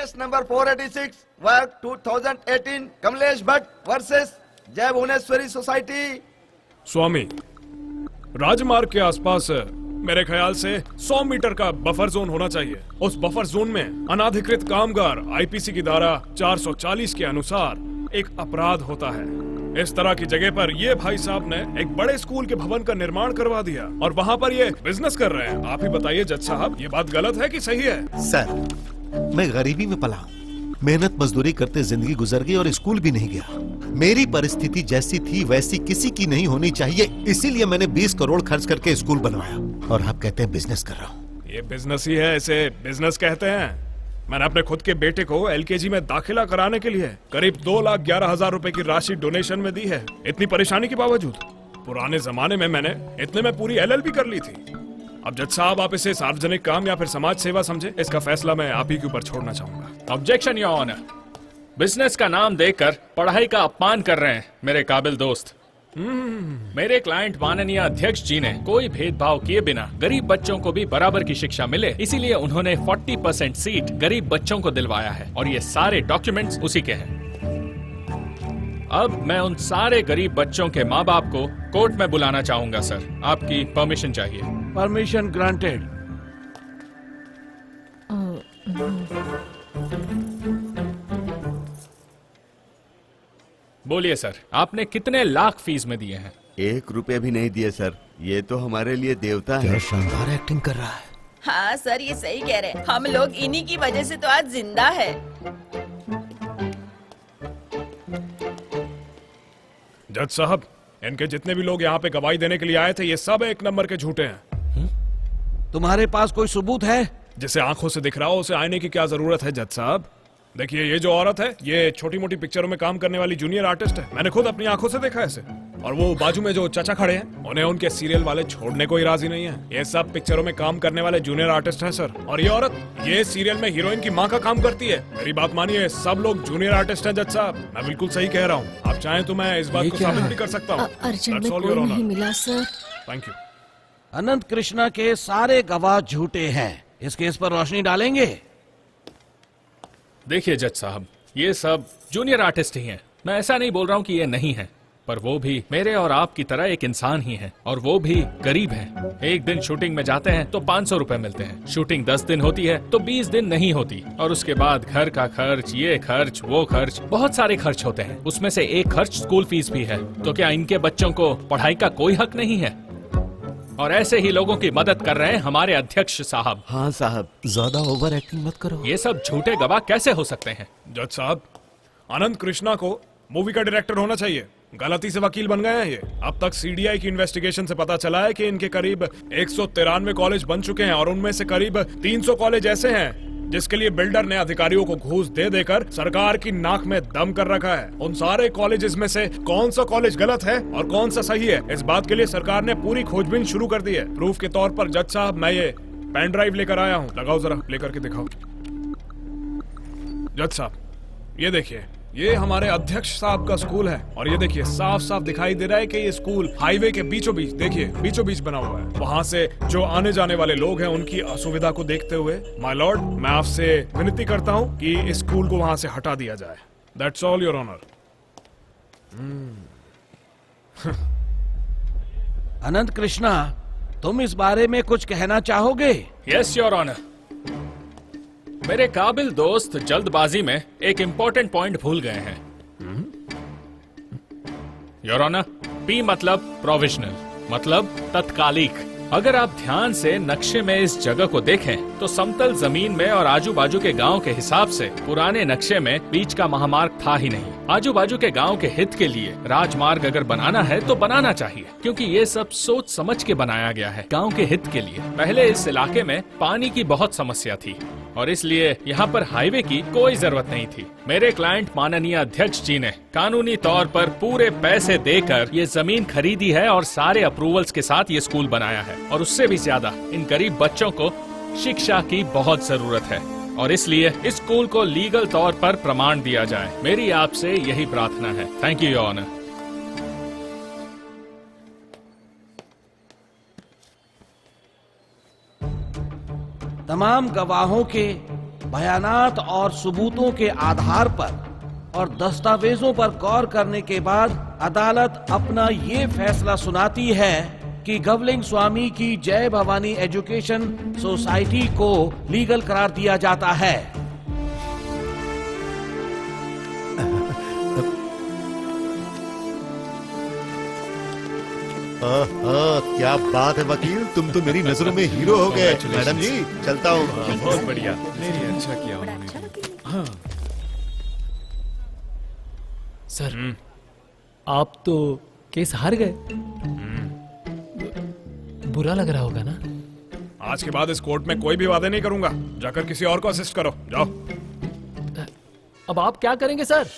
Case number 486 work 2018 Kamlesh Bhatt versus जय Bhuvaneshwari society. स्वामी, राजमार्ग के आसपास मेरे ख्याल से 100 मीटर का बफर जोन होना चाहिए। उस बफर जोन में अनाधिकृत कामगार आईपीसी की धारा 440 के अनुसार एक अपराध होता है। इस तरह की जगह पर ये भाई साहब ने एक बड़े स्कूल के भवन का निर्माण करवा दिया और वहाँ पर ये बिजनेस कर रहे हैं। आप ही बताइए जज साहब, ये बात गलत है कि सही है? सर, मैं गरीबी में पला हूँ, मेहनत मजदूरी करते जिंदगी गुजर गई और स्कूल भी नहीं गया। मेरी परिस्थिति जैसी थी वैसी किसी की नहीं होनी चाहिए, इसीलिए मैंने 20 करोड़ खर्च करके स्कूल बनवाया। और आप कहते हैं बिजनेस कर रहा हूँ। ये बिजनेस ही है, इसे बिजनेस कहते हैं। मैंने अपने खुद के बेटे को एलकेजी में दाखिला कराने के लिए करीब 2,11,000 रुपए की राशि डोनेशन में दी है। इतनी परेशानी के बावजूद पुराने जमाने में मैंने इतने में पूरी LLB कर ली थी। अब जज साहब, आप इसे सार्वजनिक काम या फिर समाज सेवा समझे, इसका फैसला मैं आप ही के ऊपर छोड़ना चाहूंगा। Objection your honour. बिजनेस का नाम देकर पढ़ाई का अपमान कर रहे हैं मेरे काबिल दोस्त। मेरे क्लाइंट माननीय अध्यक्ष जी ने कोई भेदभाव किए बिना गरीब बच्चों को भी बराबर की शिक्षा मिले, इसीलिए उन्होंने 40% सीट गरीब बच्चों को दिलवाया है और ये सारे डॉक्यूमेंट्स उसी के हैं। अब मैं उन सारे गरीब बच्चों के माँ बाप को कोर्ट में बुलाना चाहूंगा सर। आपकी परमिशन चाहिए। Permission granted. बोलिए सर, आपने कितने लाख फीस में दिए हैं? 1 रुपया भी नहीं दिए सर। ये तो हमारे लिए देवता है। क्या शानदार एक्टिंग कर रहा है। हाँ सर, ये सही कह रहे हैं। हम लोग इन्हीं की वजह से तो आज जिंदा है। जज साहब, इनके जितने भी लोग यहाँ पे गवाही देने के लिए आए थे, ये सब 1 नंबर के झूठे हैं। तुम्हारे पास कोई सबूत है? जिसे आंखों से दिख रहा हो उसे आने की क्या जरूरत है जज साहब? देखिए, ये जो औरत है, ये छोटी मोटी पिक्चरों में काम करने वाली जूनियर आर्टिस्ट है। मैंने खुद अपनी आंखों से देखा है इसे। और वो बाजू में जो चाचा खड़े हैं, उन्हें उनके सीरियल वाले छोड़ने को ही राजी नहीं है। ये सब पिक्चरों में काम करने वाले जूनियर आर्टिस्ट हैं सर। और ये औरत, ये सीरियल में हीरोइन की माँ का काम करती है। मेरी बात मानिए, सब लोग जूनियर आर्टिस्ट हैं जज साहब। मैं बिल्कुल सही कह रहा हूँ। आप चाहें तो मैं इस बात को साबित भी कर सकता हूँ। अर्जेंट में कोई नहीं मिला sir. Thank you. Anant Krishna के सारे गवाह झूठे हैं। इस केस पर रोशनी डालेंगे? देखिए जज साहब, ये सब जूनियर आर्टिस्ट ही हैं। मैं ऐसा नहीं बोल रहा हूँ कि ये नहीं है, पर वो भी मेरे और आपकी तरह एक इंसान ही है और वो भी गरीब हैं। एक दिन शूटिंग में जाते हैं तो 500 रुपए मिलते हैं। शूटिंग 10 दिन होती है तो 20 दिन नहीं होती। और उसके बाद घर का खर्च, ये खर्च, वो खर्च, बहुत सारे खर्च होते हैं। उसमें से एक खर्च स्कूल फीस भी है। तो क्या इनके बच्चों को पढ़ाई का कोई हक नहीं है? और ऐसे ही लोगों की मदद कर रहे हैं हमारे अध्यक्ष साहब। हाँ साहब, ज्यादा ओवर एक्टिंग मत करो। ये सब झूठे गवाह कैसे हो सकते हैं? जज साहब, अनंत कृष्णा को मूवी का डायरेक्टर होना चाहिए। गलती से वकील बन गए हैं ये। अब तक CDI की इन्वेस्टिगेशन से पता चला है कि इनके करीब 193 कॉलेज बन चुके हैं और उनमें से करीब 300 कॉलेज ऐसे हैं जिसके लिए बिल्डर ने अधिकारियों को घूस दे देकर सरकार की नाक में दम कर रखा है। उन सारे कॉलेजेस में से कौन सा कॉलेज गलत है और कौन सा सही है, इस बात के लिए सरकार ने पूरी खोजबीन शुरू कर दी है। प्रूफ के तौर पर जज साहब, मैं ये पेन ड्राइव लेकर आया हूँ। लगाओ जरा, लेकर के दिखाओ। जज साहब, ये देखिए, ये हमारे अध्यक्ष साहब का स्कूल है और ये देखिए, साफ साफ दिखाई दे रहा है कि ये स्कूल हाईवे के बीचों बीच, देखिए बीचों बीच बना हुआ है। वहाँ से जो आने जाने वाले लोग हैं उनकी असुविधा को देखते हुए माय लॉर्ड, मैं आपसे विनती करता हूँ कि इस स्कूल को वहाँ से हटा दिया जाए। That's all your honour. Anant Krishna, तुम इस बारे में कुछ कहना चाहोगे? Yes your honour. मेरे काबिल दोस्त जल्दबाजी में एक इंपॉर्टेंट पॉइंट भूल गए हैं। योर ऑनर, P मतलब प्रोविजनल, मतलब तत्कालिक। अगर आप ध्यान से नक्शे में इस जगह को देखें तो समतल जमीन में और आजू बाजू के गांव के हिसाब से पुराने नक्शे में बीच का महामार्ग था ही नहीं। आजू बाजू के गांव के हित के लिए राजमार्ग अगर बनाना है तो बनाना चाहिए, क्योंकि ये सब सोच समझ के बनाया गया है गांव के हित के लिए। पहले इस इलाके में पानी की बहुत समस्या थी और इसलिए यहाँ पर हाईवे की कोई जरूरत नहीं थी। मेरे क्लाइंट माननीय अध्यक्ष जी ने कानूनी तौर पर पूरे पैसे देकर ये जमीन खरीदी है और सारे अप्रूवल्स के साथ ये स्कूल बनाया है। और उससे भी ज्यादा इन गरीब बच्चों को शिक्षा की बहुत जरूरत है और इसलिए इस स्कूल को लीगल तौर पर प्रमाण दिया जाए। मेरी आपसे यही प्रार्थना है। Thank you your honour. तमाम गवाहों के बयानात और सबूतों के आधार पर और दस्तावेजों पर गौर करने के बाद अदालत अपना ये फैसला सुनाती है कि गवलिंग स्वामी की जय भवानी एजुकेशन सोसाइटी को लीगल करार दिया जाता है। क्या बात है वकील, तुम तो मेरी नजरों में हीरो हो गए। मैडम जी चलता हूँ। बहुत बढ़िया, अच्छा किया उन्होंने। सर आप तो केस हार गए, बुरा लग रहा होगा ना? आज के बाद इस कोर्ट में कोई भी वादे नहीं करूंगा। जाकर किसी और को असिस्ट करो, जाओ। अब आप क्या करेंगे सर?